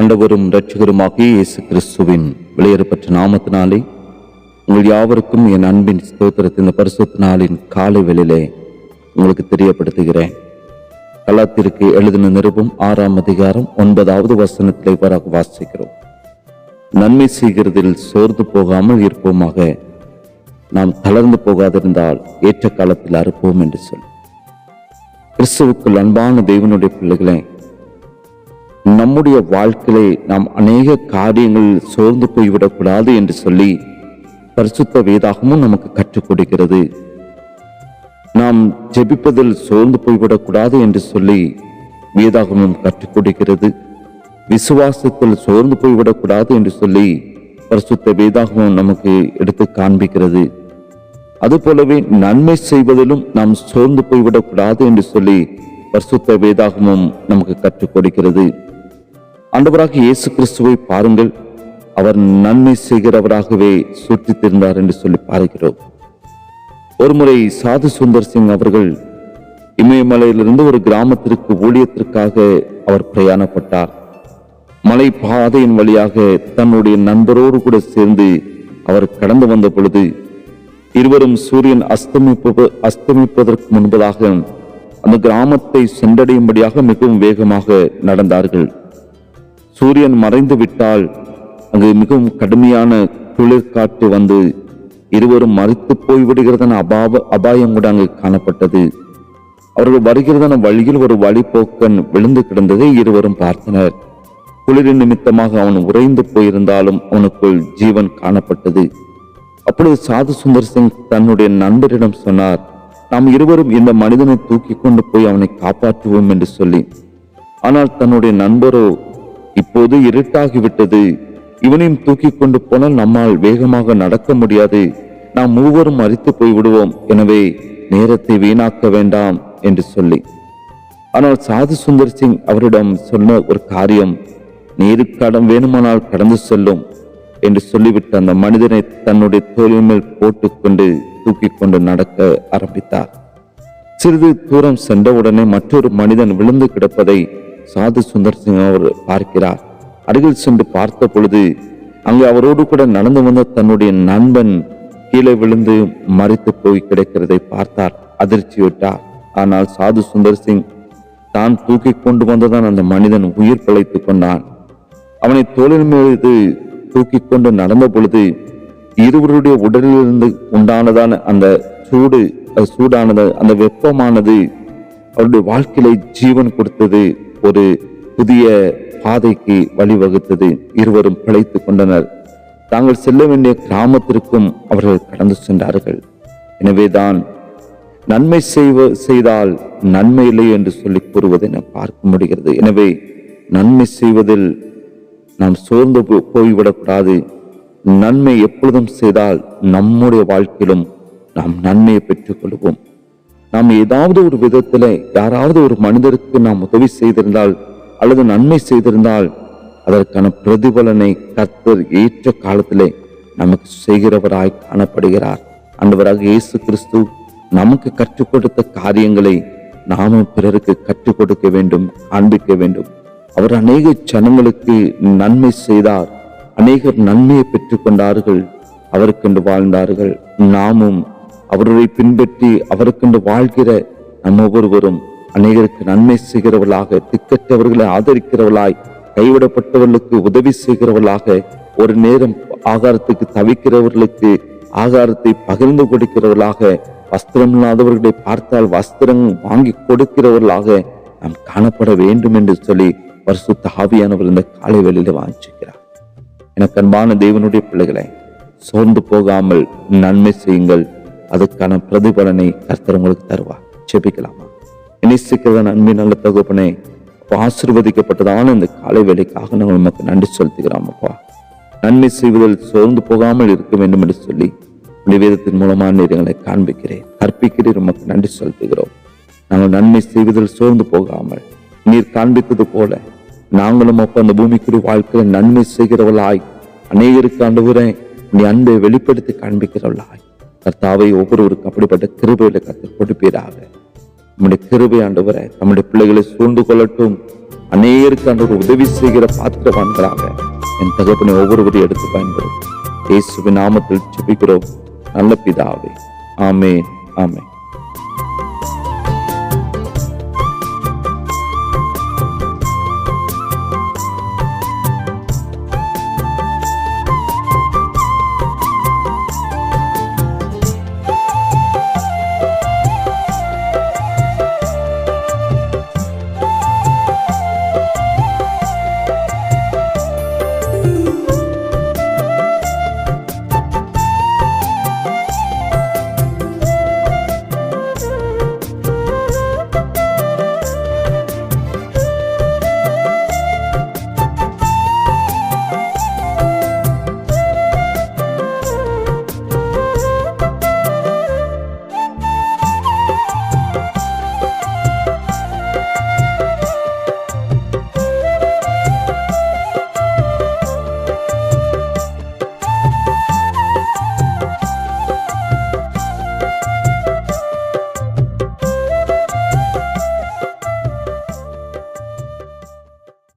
ஆண்டவரும் இரட்சகருமாகிய இயேசு கிறிஸ்துவின் வெளியேறப்பட்ட நாமத்தினாலே உங்கள் யாவருக்கும் என் அன்பின் ஸ்தோத்திரத்தின் இந்த பரிசுத்த நாளின் காலை வேளையிலே உங்களுக்கு தெரியப்படுத்துகிறேன். கலாத்திற்கு எழுதின நிருபம் 6ஆம் அதிகாரம் 9வது வசனத்திலே இவ்வாறாக வாசிக்கிறோம். நன்மை செய்கிறதில் சோர்ந்து போகாமல் இருப்போமாக, நாம் தளர்ந்து போகாதிருந்தால் ஏற்ற காலத்தில் அறுப்போம் என்று சொல்லி. கிறிஸ்துவுக்குள் அன்பான தேவனுடைய பிள்ளைகளே, நம்முடைய வாழ்க்கையிலே நாம் அநேக காரியங்களில் சோர்ந்து போய்விடக்கூடாது என்று சொல்லி பரிசுத்த வேதாகமும் நமக்கு கற்றுக் கொடுக்கிறது. நாம் ஜெபிப்பதில் சோர்ந்து போய்விடக்கூடாது என்று சொல்லி வேதாகமும் கற்றுக் கொடுக்கிறது. விசுவாசத்தில் சோர்ந்து போய்விடக்கூடாது என்று சொல்லி பரிசுத்த வேதாகமும் நமக்கு எடுத்து காண்பிக்கிறது. அதுபோலவே நன்மை செய்வதிலும் நாம் சோர்ந்து போய்விடக்கூடாது என்று சொல்லி பரிசுத்த வேதாகமும் நமக்கு கற்றுக் கொடுக்கிறது. ஆண்டவராக இயேசு கிறிஸ்துவை பாருங்கள், அவர் நன்மை செய்கிறவராகவே சுற்றித் திரிந்தார் என்று சொல்லி பார்க்கிறோம். ஒருமுறை சாது சுந்தர் சிங் அவர்கள் இமயமலையிலிருந்து ஒரு கிராமத்திற்கு ஊழியத்திற்காக அவர் பிரயாணப்பட்டார். மலை பாதையின் வழியாக தன்னுடைய நண்பரோடு கூட சேர்ந்து அவர் கடந்து வந்த பொழுது இருவரும் சூரியன் அஸ்தமிப்பதற்கு முன்பதாக அந்த கிராமத்தை சென்றடையும்படியாக மிகவும் வேகமாக நடந்தார்கள். சூரியன் மறைந்து விட்டால் அங்கு மிகவும் கடுமையான குளிர்காற்று வந்து இருவரும் மறித்து போய்விடுகிறதான அபாயம் கூட அங்கு காணப்பட்டது. அவர்கள் வருகிறதான வழியில் ஒரு வழிபோக்கன் விழுந்து கிடந்ததை இருவரும் பார்த்தனர். குளிரின் நிமித்தமாக அவன் உறைந்து போயிருந்தாலும் அவனுக்குள் ஜீவன் காணப்பட்டது. அப்பொழுது சாது சுந்தர் சிங் தன்னுடைய நண்பரிடம் சொன்னார், நாம் இருவரும் இந்த மனிதனை தூக்கி கொண்டு போய் அவனை காப்பாற்றுவோம் என்று சொல்லி. ஆனால் தன்னுடைய நண்பரோ, இப்போது இருட்டாகிவிட்டது, இவனையும் தூக்கி கொண்டு போனால் நம்மால் வேகமாக நடக்க முடியாது, நாம் மூவரும் மரித்து போய் விடுவோம், எனவே நேரத்தை வீணாக்க வேண்டாம் என்று சொல்லி. ஆனால் சாது சுந்தர் சிங் அவரிடம் சொன்ன ஒரு காரியம், நீருக்கடம் வேணுமானால் கடந்து செல்லும் என்று சொல்லிவிட்டு அந்த மனிதனை தன்னுடைய தோளின் மேல் போட்டுக்கொண்டு தூக்கி கொண்டு நடக்க ஆரம்பித்தார். சிறிது தூரம் சென்றவுடனே மற்றொரு மனிதன் விழுந்து கிடப்பதை சாது சுந்தர் சிங் அவர் பார்க்கிறார். அருகில் சென்று பார்த்த பொழுது அங்கு அவரோடு கூட நடந்து வந்த தன்னுடைய நண்பன் கீழே விழுந்து மரித்து போய் கிடக்கிறதை பார்த்தார். அதிர்ச்சிவிட்டார். ஆனால் சாது சுந்தர் சிங் தான் தூக்கி கொண்டு வந்ததான் அந்த மனிதன் உயிர் பிழைத்துக் கொண்டான். அவனை தோளின் மீது தூக்கி கொண்டு நடந்த பொழுது இருவருடைய உடலிலிருந்து உண்டானதான அந்த சூடானது, அந்த வெப்பமானது அவருடைய வாழ்க்கையில ஜீவன் கொடுத்தது, ஒரு புதிய பாதைக்கு வழிவகுத்தது. இருவரும் பிழைத்துக் கொண்டனர். தாங்கள் செல்ல வேண்டிய கிராமத்திற்கும் அவர்கள் கடந்து சென்றார்கள். எனவேதான் நன்மை செய்தால் நன்மை இல்லை என்று சொல்லி கூறுவதை நாம் பார்க்க முடிகிறது. எனவே நன்மை செய்வதில் நாம் சோர்ந்து போய்விடக்கூடாது. நன்மை எப்பொழுதும் செய்தால் நம்முடைய வாழ்க்கையிலும் நாம் நன்மையை பெற்றுக் கொள்வோம். நாம் ஏதாவது ஒரு விதத்துல யாராவது ஒரு மனிதருக்கு நாம் உதவி செய்திருந்தால் அல்லது நன்மை செய்திருந்தால் அதற்கான பிரதிபலனை கர்த்தர் ஏற்ற காலத்திலே நமக்கு செய்கிறவராய் காணப்படுகிறார். ஆண்டவராக இயேசு கிறிஸ்து நமக்கு கற்றுக் கொடுத்த காரியங்களை நாமும் பிறருக்கு கற்றுக் கொடுக்க வேண்டும், காண்பிக்க வேண்டும். அவர் அநேக ஜனங்களுக்கு நன்மை செய்தார். அநேகர் நன்மையை பெற்றுக் கொண்டார்கள், அவருக்கென்று வாழ்ந்தார்கள். நாமும் அவரை பின்பற்றி அவருக்கென்று வாழ்கிற நம்ம ஒவ்வொருவரும் அநேகருக்கு நன்மை செய்கிறவர்களாக, திக்கற்றவர்களை ஆதரிக்கிறவர்களாய், கைவிடப்பட்டவர்களுக்கு உதவி செய்கிறவர்களாக, ஒரு நேரம் ஆகாரத்துக்கு தவிக்கிறவர்களுக்கு ஆகாரத்தை பகிர்ந்து கொடுக்கிறவர்களாக, வஸ்திரம் இல்லாதவர்களை பார்த்தால் வஸ்திரம் வாங்கி கொடுக்கிறவர்களாக நாம் காணப்பட வேண்டும் என்று சொல்லி பரிசுத்த ஆவியானவர் இந்த காலை வேளையில வாஞ்சிக்கிறார். எனக்கு அன்பான தேவனுடைய பிள்ளைகளை, சோர்ந்து போகாமல் நன்மை செய்யுங்கள், அதுக்கான பிரதிபலனை கர்த்தர் உங்களுக்கு தருவார். ஜெபிக்கலாமா? நேசிக்கிறதான அன்பின் நல்ல தகப்பனே, ஆசீர்வதிக்கப்பட்டதான இந்த காலை வேளைக்காக நாங்கள் நமக்கு நன்றி செலுத்துகிறோம். அப்பா, நன்மை செய்வதில் சோர்ந்து போகாமல் இருக்க வேண்டும் என்று சொல்லி வேதத்தின் மூலமான நீங்களை காண்பிக்கிறேன், கற்பிக்கிறேன். நமக்கு நன்றி செலுத்துகிறோம். நாங்கள் நன்மை செய்வதில் சோர்ந்து போகாமல் நீர் காண்பித்தது போல நாங்களும் அப்ப அந்த பூமிக்குரிய வாழ்க்கையில் நன்மை செய்கிறவளாய், அநேகருக்கு ஆண்டவரே நீ அன்பை வெளிப்படுத்தி காண்பிக்கிறவளாய், கர்த்தாவை ஒவ்வொருவருக்கும் அப்படிப்பட்ட கிருபையில கர்த்தர் கொடுப்பீராக. நம்முடைய கிருபை ஆண்டவரே நம்முடைய பிள்ளைகளை சூழ்ந்து கொள்ளட்டும். அநேகருக்கு அந்த உதவி செய்கிற பாத்திரவான்களாக என் தகப்பனை ஒவ்வொருவரையும் எடுத்து பயன்படும். இயேசுவின் நாமத்தில் ஜெபிக்கிறோம் நல்ல பிதாவே. ஆமென், ஆமென்.